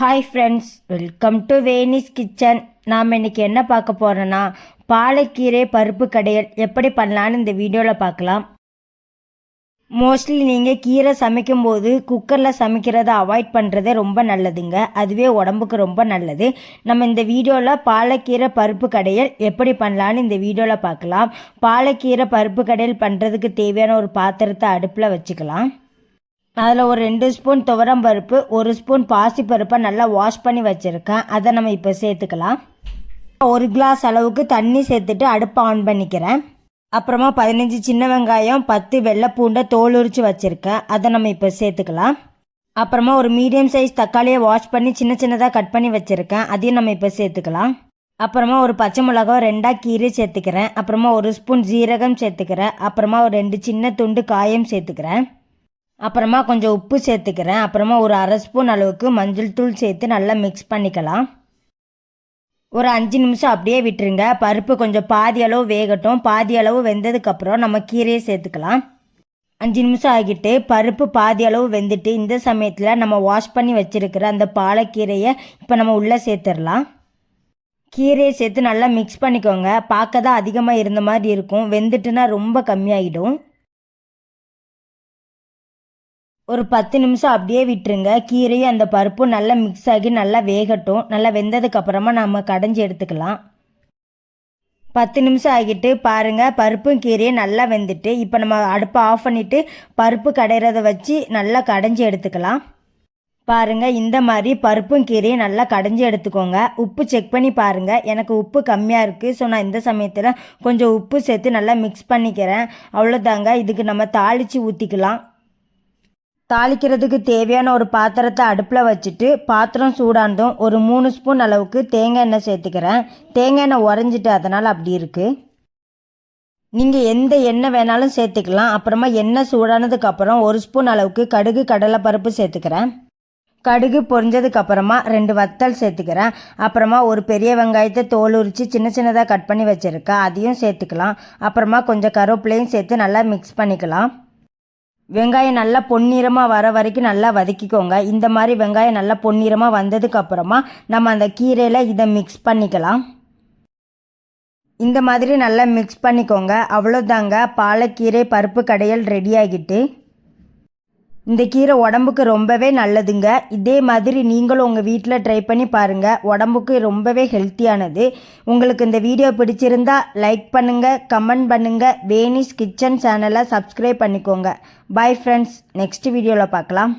Hi friends, welcome to Veni's kitchen. நாம் இன்றைக்கி என்ன பார்க்க போகிறோன்னா, பாலக்கீரை பருப்பு கடையல் எப்படி பண்ணலான்னு இந்த வீடியோவில் பார்க்கலாம். மோஸ்ட்லி நீங்கள் கீரை சமைக்கும்போது குக்கரில் சமைக்கிறத அவாய்ட் பண்ணுறதே ரொம்ப நல்லதுங்க. அதுவே உடம்புக்கு ரொம்ப நல்லது. நம்ம இந்த வீடியோவில் பாலக்கீரை பருப்பு கடையல் எப்படி பண்ணலான்னு இந்த வீடியோவில் பார்க்கலாம். பாலக்கீரை பருப்பு கடையல் பண்ணுறதுக்கு தேவையான ஒரு பாத்திரத்தை அடுப்பில் வச்சுக்கலாம். அதில் ஒரு 2 ஸ்பூன் துவரம் பருப்பு, 1 ஸ்பூன் பாசி பருப்பை நல்லா வாஷ் பண்ணி வச்சுருக்கேன். அதை நம்ம இப்போ சேர்த்துக்கலாம். 1 கிளாஸ் அளவுக்கு தண்ணி சேர்த்துட்டு அடுப்பை ஆன் பண்ணிக்கிறேன். அப்புறமா 15 சின்ன வெங்காயம், 10 வெள்ளை பூண்டை தோல் உரித்து வச்சுருக்கேன். அதை நம்ம இப்போ சேர்த்துக்கலாம். அப்புறமா ஒரு மீடியம் சைஸ் தக்காளியை வாஷ் பண்ணி சின்ன சின்னதாக கட் பண்ணி வச்சுருக்கேன். அதையும் நம்ம இப்போ சேர்த்துக்கலாம். அப்புறமா ஒரு பச்சை மிளகாய் 2 கீரை சேர்த்துக்கிறேன். அப்புறமா 1 ஸ்பூன் ஜீரகம் சேர்த்துக்கிறேன். அப்புறமா ஒரு 2 சின்ன துண்டு காயம் சேர்த்துக்கிறேன். அப்புறமா கொஞ்சம் உப்பு சேர்த்துக்கிறேன். அப்புறமா ஒரு அரை ஸ்பூன் அளவுக்கு மஞ்சள் தூள் சேர்த்து நல்லா மிக்ஸ் பண்ணிக்கலாம். ஒரு 5 நிமிஷம் அப்படியே விட்டுருங்க. பருப்பு கொஞ்சம் பாதி அளவு வேகட்டும். பாதி அளவு வெந்ததுக்கப்புறம் நம்ம கீரையை சேர்த்துக்கலாம். 5 நிமிஷம் ஆகிட்டு பருப்பு பாதி அளவு வெந்துட்டு இந்த சமயத்தில் நம்ம வாஷ் பண்ணி வச்சுருக்கிற அந்த பாலக்கீரையை இப்போ நம்ம உள்ளே சேர்த்துடலாம். கீரையை சேர்த்து நல்லா மிக்ஸ் பண்ணிக்கோங்க. பார்க்க தான் அதிகமாக இருந்த மாதிரி இருக்கும், வெந்துட்டுனா ரொம்ப கம்மியாகிடும். ஒரு 10 நிமிஷம் அப்படியே விட்டுருங்க. கீரையும் அந்த பருப்பும் நல்லா மிக்ஸ் ஆகி நல்லா வேகட்டும். நல்லா வெந்ததுக்கப்புறமா நம்ம கடைஞ்சி எடுத்துக்கலாம். 10 நிமிஷம் ஆகிட்டு பாருங்கள், பருப்பும் கீரையும் நல்லா வெந்துட்டு இப்போ நம்ம அடுப்பை ஆஃப் பண்ணிவிட்டு பருப்பு கடையிறத வச்சு நல்லா கடைஞ்சி எடுத்துக்கலாம். பாருங்கள், இந்த மாதிரி பருப்பும் கீரையும் நல்லா கடைஞ்சி எடுத்துக்கோங்க. உப்பு செக் பண்ணி பாருங்கள். எனக்கு உப்பு கம்மியாக இருக்குது. ஸோ நான் இந்த சமயத்தில் கொஞ்சம் உப்பு சேர்த்து நல்லா மிக்ஸ் பண்ணிக்கிறேன். அவ்வளோதாங்க. இதுக்கு நம்ம தாளித்து ஊற்றிக்கலாம். தாளிக்கிறதுக்கு தேவையான ஒரு பாத்திரத்தை அடுப்பில் வச்சுட்டு பாத்திரம் சூடானதும் ஒரு 3 ஸ்பூன் அளவுக்கு தேங்காய் எண்ணெய் சேர்த்துக்கிறேன். தேங்காய் எண்ணெய் உறைஞ்சிட்டு அதனால் அப்படி இருக்குது. நீங்கள் எந்த எண்ணெய் வேணாலும் சேர்த்துக்கலாம். அப்புறமா எண்ணெய் சூடானதுக்கப்புறம் 1 ஸ்பூன் அளவுக்கு கடுகு கடலைப்பருப்பு சேர்த்துக்கிறேன். கடுகு பொரிஞ்சதுக்கப்புறமா 2 வத்தல் சேர்த்துக்கிறேன். அப்புறமா ஒரு பெரிய வெங்காயத்தை தோல் உரித்து சின்ன சின்னதாக கட் பண்ணி வச்சுருக்கேன். அதையும் சேர்த்துக்கலாம். அப்புறமா கொஞ்சம் கருவேப்பிலையும் சேர்த்து நல்லா மிக்ஸ் பண்ணிக்கலாம். வெங்காயம் நல்லா பொன்னிறமாக வர வரைக்கும் நல்லா வதக்கிக்கோங்க. இந்த மாதிரி வெங்காயம் நல்லா பொன்னிறமாக வந்ததுக்கப்புறமா நம்ம அந்த கீரையில் இதை மிக்ஸ் பண்ணிக்கலாம். இந்த மாதிரி நல்லா மிக்ஸ் பண்ணிக்கோங்க. அவ்வளோதாங்க, பாலக்கீரை பருப்பு கடையல் ரெடி ஆகிட்டு. இந்த கீரை உடம்புக்கு ரொம்பவே நல்லதுங்க. இதே மாதிரி நீங்களும் உங்கள் வீட்டில் ட்ரை பண்ணி பாருங்கள். உடம்புக்கு ரொம்பவே ஹெல்த்தியானது. உங்களுக்கு இந்த வீடியோ பிடிச்சிருந்தா லைக் பண்ணுங்கள், கமெண்ட் பண்ணுங்கள். வேனிஸ் கிச்சன் சேனலை சப்ஸ்கிரைப் பண்ணிக்கோங்க. பாய் ஃப்ரெண்ட்ஸ், நெக்ஸ்ட் வீடியோவில் பார்க்கலாம்.